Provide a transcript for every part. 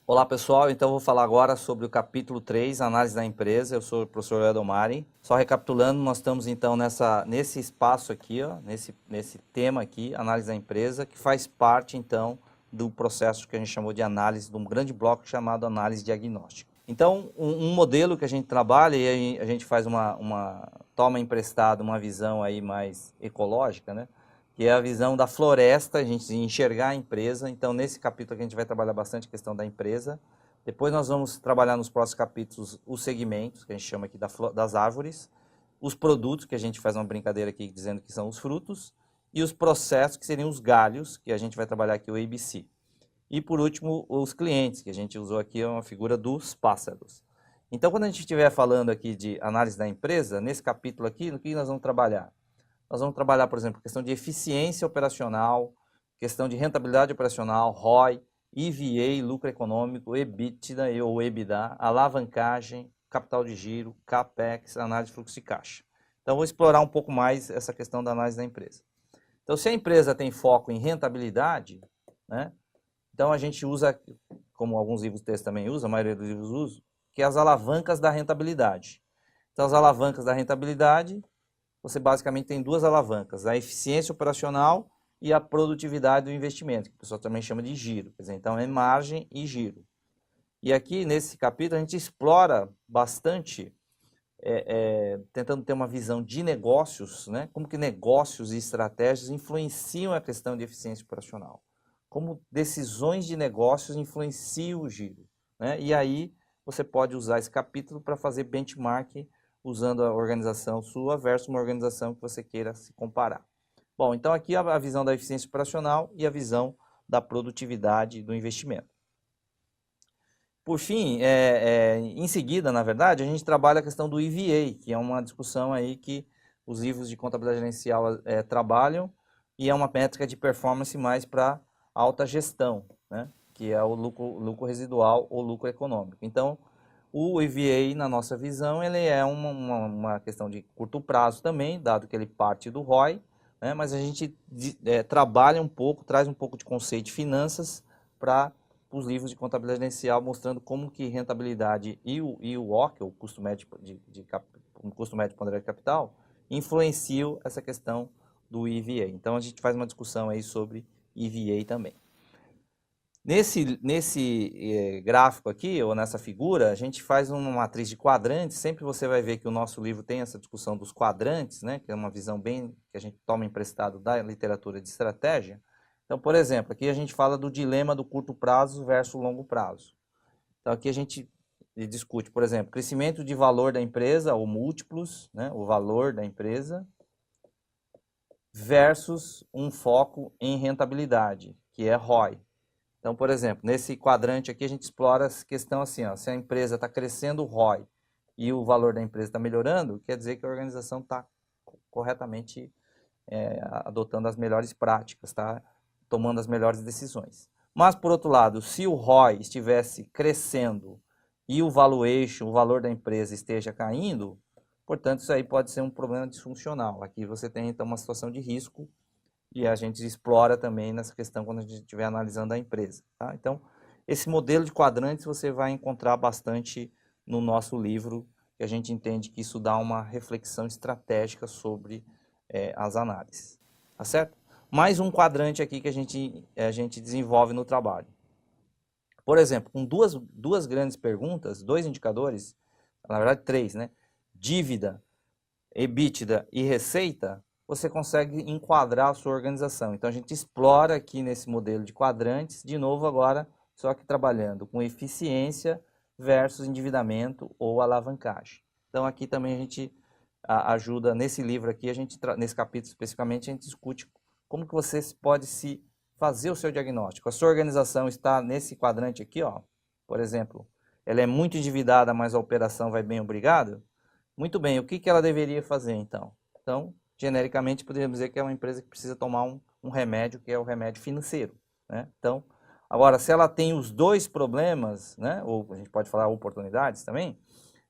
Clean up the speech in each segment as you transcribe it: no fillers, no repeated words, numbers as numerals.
Olá pessoal, então eu vou falar agora sobre o capítulo 3, análise da empresa. Eu sou o professor Edomari. Só recapitulando, nós estamos então nesse espaço aqui, ó, nesse tema aqui, análise da empresa, que faz parte então do processo que a gente chamou de análise, de um grande bloco chamado análise diagnóstica. Então, um modelo que a gente trabalha e a gente faz toma emprestado uma visão aí mais ecológica, né? Que é a visão da floresta, a gente enxergar a empresa. Então, nesse capítulo aqui a gente vai trabalhar bastante a questão da empresa. Depois nós vamos trabalhar nos próximos capítulos os segmentos, que a gente chama aqui das árvores, os produtos, que a gente faz uma brincadeira aqui dizendo que são os frutos, e os processos, que seriam os galhos, que a gente vai trabalhar aqui o ABC. E por último, os clientes, que a gente usou aqui uma figura dos pássaros. Então, quando a gente estiver falando aqui de análise da empresa, nesse capítulo aqui, no que nós vamos trabalhar? Nós vamos trabalhar, por exemplo, questão de eficiência operacional, questão de rentabilidade operacional, ROI, EVA, lucro econômico, EBITDA ou EBITDA, alavancagem, capital de giro, CAPEX, análise de fluxo de caixa. Então, vou explorar um pouco mais essa questão da análise da empresa. Então, se a empresa tem foco em rentabilidade, né, então a gente usa, como alguns livros de texto também usam, a maioria dos livros usa, que é as alavancas da rentabilidade. Então, as alavancas da rentabilidade, você basicamente tem duas alavancas, a eficiência operacional e a produtividade do investimento, que o pessoal também chama de giro. Quer dizer, então é margem e giro. E aqui nesse capítulo a gente explora bastante, tentando ter uma visão de negócios, né? Como que negócios e estratégias influenciam a questão de eficiência operacional. Como decisões de negócios influenciam o giro, né? E aí você pode usar esse capítulo para fazer benchmark usando a organização sua versus uma organização que você queira se comparar. Bom, então aqui a visão da eficiência operacional e a visão da produtividade do investimento. Por fim, em seguida, na verdade, a gente trabalha a questão do EVA, que é uma discussão aí que os livros de contabilidade gerencial trabalham, e é uma métrica de performance mais para alta gestão, né? Que é o lucro residual ou lucro econômico. Então, o EVA, na nossa visão, ele é uma questão de curto prazo também, dado que ele parte do ROI, né? Mas a gente trabalha um pouco, traz um pouco de conceito de finanças para os livros de contabilidade gerencial, mostrando como que rentabilidade e o O, que é o custo médio custo médio ponderado de capital, influenciam essa questão do EVA. Então a gente faz uma discussão aí sobre EVA também. Nesse gráfico aqui, ou nessa figura, a gente faz uma matriz de quadrantes. Sempre você vai ver que o nosso livro tem essa discussão dos quadrantes, né, que é uma visão bem que a gente toma emprestado da literatura de estratégia. Então, por exemplo, aqui a gente fala do dilema do curto prazo versus longo prazo. Então, aqui a gente discute, por exemplo, crescimento de valor da empresa, ou múltiplos, né, o valor da empresa, versus um foco em rentabilidade, que é ROI. Então, por exemplo, nesse quadrante aqui a gente explora essa questão assim, ó, se a empresa está crescendo o ROI e o valor da empresa está melhorando, quer dizer que a organização está corretamente adotando as melhores práticas, está tomando as melhores decisões. Mas, por outro lado, se o ROI estivesse crescendo e o valuation, o valor da empresa esteja caindo, portanto, isso aí pode ser um problema disfuncional. Aqui você tem, então, uma situação de risco e a gente explora também nessa questão quando a gente estiver analisando a empresa. Tá? Então, esse modelo de quadrantes você vai encontrar bastante no nosso livro, que a gente entende que isso dá uma reflexão estratégica sobre as análises. Tá certo? Mais um quadrante aqui que a gente desenvolve no trabalho. Por exemplo, com duas grandes perguntas, dois indicadores, na verdade três, né? Dívida, EBITDA e receita, você consegue enquadrar a sua organização. Então a gente explora aqui nesse modelo de quadrantes, de novo agora, só que trabalhando com eficiência versus endividamento ou alavancagem. Então aqui também a gente ajuda, nesse livro aqui, nesse capítulo especificamente, a gente discute como que você pode se fazer o seu diagnóstico. A sua organização está nesse quadrante aqui, ó, por exemplo, ela é muito endividada, mas a operação vai bem, obrigado. Muito bem, o que ela deveria fazer então? Então, genericamente, poderíamos dizer que é uma empresa que precisa tomar um remédio, que é o remédio financeiro, né? Então, agora, se ela tem os dois problemas, né, ou a gente pode falar oportunidades também,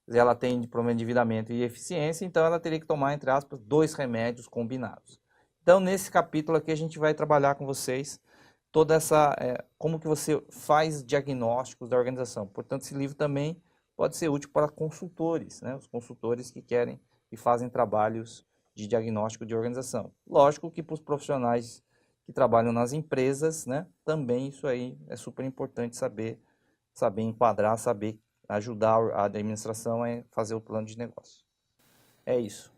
se ela tem problema de endividamento e eficiência, então ela teria que tomar, entre aspas, dois remédios combinados. Então, nesse capítulo aqui, a gente vai trabalhar com vocês toda essa, como que você faz diagnósticos da organização. Portanto, esse livro também pode ser útil para consultores, né? Os consultores que querem e fazem trabalhos de diagnóstico de organização. Lógico que para os profissionais que trabalham nas empresas, né? Também isso aí é super importante saber enquadrar, saber ajudar a administração a fazer o plano de negócio. É isso.